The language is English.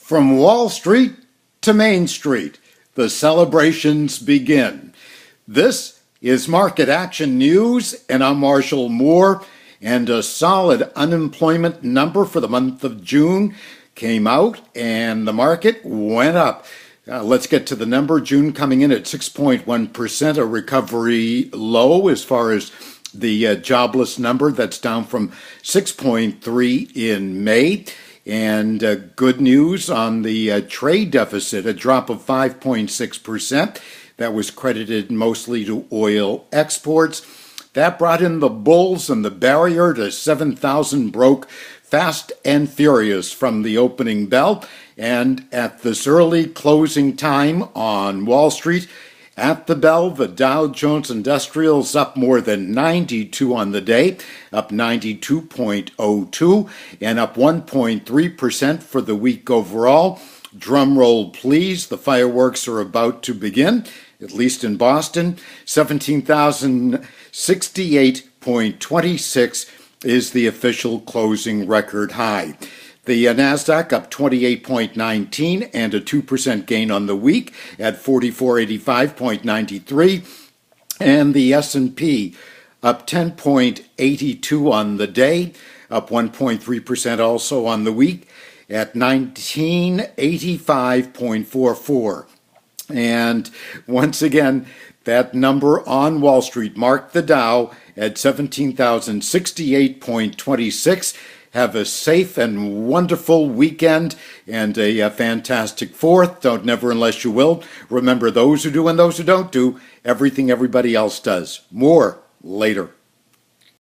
From Wall Street to Main Street, the celebrations begin. This is Market Action News, and I'm Marshall Moore. And a solid unemployment number for the month of June came out, and the market went up. Let's get to the number. June coming in at 6.1%, a recovery low as far as the jobless number. That's down from 6.3 in May. And good news on the trade deficit, a drop of 5.6%. That was credited mostly to oil exports. That brought in the bulls, and the barrier to 7,000 broke fast and furious from the opening bell. And at this early closing time on Wall Street, at the bell, the Dow Jones Industrial's up more than 92 on the day, up 92.02, and up 1.3% for the week overall. Drum roll, please. The fireworks are about to begin, at least in Boston. 17,068.26 is the official closing record high. The NASDAQ up 28.19 and a 2% gain on the week at 4485.93. And the S&P up 10.82 on the day, up 1.3% also on the week at 1985.44. And once again, that number on Wall Street marked the Dow at 17,068.26. Have a safe and wonderful weekend and a fantastic 4th. Don't never unless you will. Remember, those who do and those who don't do everything everybody else does. More later.